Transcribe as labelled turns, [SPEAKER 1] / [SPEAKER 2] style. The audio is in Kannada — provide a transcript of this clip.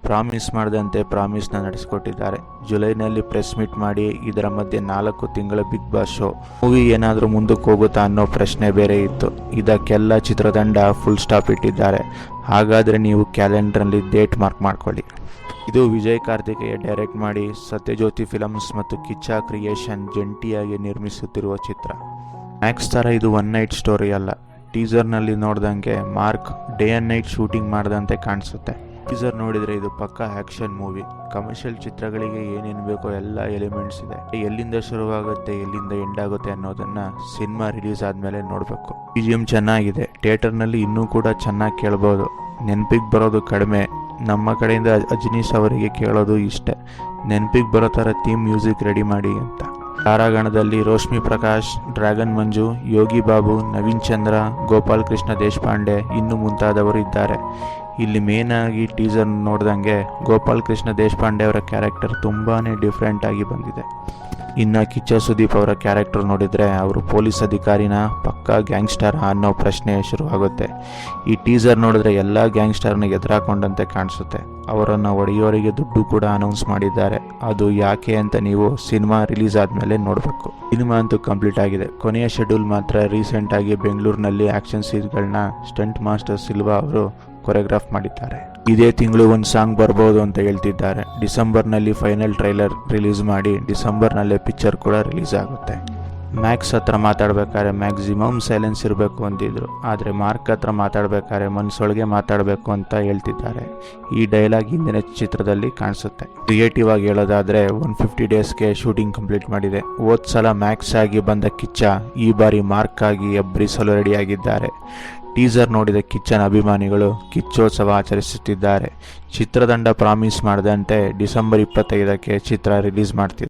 [SPEAKER 1] ಪ್ರಾಮಿಸ್ ಮಾಡದಂತೆ ಪ್ರಾಮಿಸ್ನ ನಡೆಸಿಕೊಟ್ಟಿದ್ದಾರೆ. ಜುಲೈನಲ್ಲಿ ಪ್ರೆಸ್ ಮೀಟ್ ಮಾಡಿ ಇದರ ಮಧ್ಯೆ 4 ತಿಂಗಳ ಬಿಗ್ ಬಾಸ್ ಶೋ. ಮೂವಿ ಏನಾದರೂ ಮುಂದಕ್ಕೆ ಹೋಗುತ್ತಾ ಅನ್ನೋ ಪ್ರಶ್ನೆ ಬೇರೆ ಇತ್ತು. ಇದಕ್ಕೆಲ್ಲ ಚಿತ್ರತಂಡ ಫುಲ್ ಸ್ಟಾಪ್ ಇಟ್ಟಿದ್ದಾರೆ. ಹಾಗಾದರೆ ನೀವು ಕ್ಯಾಲೆಂಡರ್ನಲ್ಲಿ ಡೇಟ್ ಮಾರ್ಕ್ ಮಾಡ್ಕೊಳ್ಳಿ. ಇದು ವಿಜಯ್ ಕಾರ್ತಿಕೇಯ ಡೈರೆಕ್ಟ್ ಮಾಡಿ ಸತ್ಯಜ್ಯೋತಿ ಫಿಲಮ್ಸ್ ಮತ್ತು ಕಿಚ್ಚ ಕ್ರಿಯೇಷನ್ ಜಂಟಿಯಾಗಿ ನಿರ್ಮಿಸುತ್ತಿರುವ ಚಿತ್ರ. ಮ್ಯಾಕ್ಸ್ ಥರ ಇದು ಒನ್ ನೈಟ್ ಸ್ಟೋರಿ ಅಲ್ಲ. ಟೀಸರ್ನಲ್ಲಿ ನೋಡ್ದಂಗೆ mark day and night shooting ಮಾಡದಂತೆ ಕಾಣಿಸುತ್ತೆ. ಟೀಸರ್ ನೋಡಿದರೆ ಇದು ಪಕ್ಕಾ ಆ್ಯಕ್ಷನ್ ಮೂವಿ. ಕಮರ್ಷಿಯಲ್ ಚಿತ್ರಗಳಿಗೆ ಏನೇನು ಬೇಕೋ ಎಲ್ಲ ಎಲಿಮೆಂಟ್ಸ್ ಇದೆ. ಎಲ್ಲಿಂದ ಶುರುವಾಗುತ್ತೆ ಎಲ್ಲಿಂದ ಎಂಡ್ ಆಗುತ್ತೆ ಅನ್ನೋದನ್ನು ಸಿನಿಮಾ ರಿಲೀಸ್ ಆದಮೇಲೆ ನೋಡಬೇಕು. BGM ಚೆನ್ನಾಗಿದೆ. ಥಿಯೇಟರ್ನಲ್ಲಿ ಇನ್ನೂ ಕೂಡ ಚೆನ್ನಾಗಿ ಕೇಳ್ಬೋದು. ನೆನಪಿಗೆ ಬರೋದು ಕಡಿಮೆ. ನಮ್ಮ ಕಡೆಯಿಂದ ಅಜನೀಶ್ ಅವರಿಗೆ ಕೇಳೋದು ಇಷ್ಟೇ, ನೆನಪಿಗೆ ಬರೋ ಥರ ಥೀಮ್ ಮ್ಯೂಸಿಕ್ ರೆಡಿ ಮಾಡಿ ಅಂತ. ತಾರಾಗಣದಲ್ಲಿ ರೋಶ್ಮಿ ಪ್ರಕಾಶ್, ಡ್ರ್ಯಾಗನ್ ಮಂಜು, ಯೋಗಿ ಬಾಬು, ನವೀನ್ ಚಂದ್ರ, ಗೋಪಾಲ್ ಕೃಷ್ಣ ದೇಶಪಾಂಡೆ ಇನ್ನೂ ಮುಂತಾದವರು ಇದ್ದಾರೆ. ಇಲ್ಲಿ ಮೇನ್ ಆಗಿ ಟೀಸರ್ ನೋಡ್ದಂಗೆ ಗೋಪಾಲ್ ಕೃಷ್ಣ ದೇಶಪಾಂಡೆ ಅವರ ಕ್ಯಾರೆಕ್ಟರ್ ತುಂಬಾ ಡಿಫ್ರೆಂಟ್ ಆಗಿ ಬಂದಿದೆ. ಇನ್ನು ಕಿಚ್ಚ ಸುದೀಪ್ ಅವರ ಕ್ಯಾರೆಕ್ಟರ್ ನೋಡಿದರೆ ಅವರು ಪೊಲೀಸ್ ಅಧಿಕಾರಿನ ಪಕ್ಕಾ ಗ್ಯಾಂಗ್ಸ್ಟರ್ ಅನ್ನೋ ಪ್ರಶ್ನೆ ಶುರುವಾಗುತ್ತೆ. ಈ ಟೀಸರ್ ನೋಡಿದ್ರೆ ಎಲ್ಲ ಗ್ಯಾಂಗ್ಸ್ಟರ್ನ ಎದುರಾಕೊಂಡಂತೆ ಕಾಣಿಸುತ್ತೆ. ಅವರನ್ನು ಹೊಡೆಯೋರಿಗೆ ದುಡ್ಡು ಕೂಡ ಅನೌನ್ಸ್ ಮಾಡಿದ್ದಾರೆ. ಅದು ಯಾಕೆ ಅಂತ ನೀವು ಸಿನಿಮಾ ರಿಲೀಸ್ ಆದಮೇಲೆ ನೋಡಬೇಕು. ಸಿನಿಮಾ ಅಂತೂ ಕಂಪ್ಲೀಟ್ ಆಗಿದೆ. ಕೊನೆಯ ಶೆಡ್ಯೂಲ್ ಮಾತ್ರ ರೀಸೆಂಟಾಗಿ ಬೆಂಗಳೂರಿನಲ್ಲಿ ಆ್ಯಕ್ಷನ್ ಸೀನ್ಗಳನ್ನ ಸ್ಟಂಟ್ ಮಾಸ್ಟರ್ ಸಿಲ್ವಾ ಅವರು ಕೊರಿಯೋಗ್ರಾಫ್ ಮಾಡಿದ್ದಾರೆ. ಇದೇ ತಿಂಗಳು ಒಂದು ಸಾಂಗ್ ಬರ್ಬೋದು ಅಂತ ಹೇಳ್ತಿದ್ದಾರೆ. ಡಿಸೆಂಬರ್ನಲ್ಲಿ ಫೈನಲ್ ಟ್ರೈಲರ್ ರಿಲೀಸ್ ಮಾಡಿ ಡಿಸೆಂಬರ್ನಲ್ಲೇ ಪಿಕ್ಚರ್ ಕೂಡ ರಿಲೀಸ್ ಆಗುತ್ತೆ. ಮ್ಯಾಕ್ಸ್ ಹತ್ರ ಮಾತಾಡ್ಬೇಕಾದ್ರೆ ಮ್ಯಾಕ್ಸಿಮಮ್ ಸೈಲೆನ್ಸ್ ಇರಬೇಕು ಅಂತಿದ್ರು. ಆದರೆ ಮಾರ್ಕ್ ಹತ್ರ ಮಾತಾಡ್ಬೇಕಾದ್ರೆ ಮನಸ್ಸೊಳಗೆ ಮಾತಾಡಬೇಕು ಅಂತ ಹೇಳ್ತಿದ್ದಾರೆ. ಈ ಡೈಲಾಗ್ ಹಿಂದಿನ ಚಿತ್ರದಲ್ಲಿ ಕಾಣಿಸುತ್ತೆ. ಕ್ರಿಯೇಟಿವ್ ಆಗಿ ಹೇಳೋದಾದರೆ 150 ಡೇಸ್ಗೆ ಶೂಟಿಂಗ್ ಕಂಪ್ಲೀಟ್ ಮಾಡಿದೆ. ಹೋದ ಸಲ ಮ್ಯಾಕ್ಸ್ ಆಗಿ ಬಂದ ಕಿಚ್ಚ ಈ ಬಾರಿ ಮಾರ್ಕ್ ಆಗಿ ಎಬ್ಬರಿಸಲು ರೆಡಿಯಾಗಿದ್ದಾರೆ. ಟೀಸರ್ ನೋಡಿದ ಕಿಚ್ಚನ ಅಭಿಮಾನಿಗಳು ಕಿಚ್ಚೋತ್ಸವ ಆಚರಿಸುತ್ತಿದ್ದಾರೆ. ಚಿತ್ರತಂಡ ಪ್ರಾಮಿಸ್ ಮಾಡದಂತೆ ಡಿಸೆಂಬರ್ 25ಕ್ಕೆ ಚಿತ್ರ ರಿಲೀಸ್ ಮಾಡ್ತಿದೆ.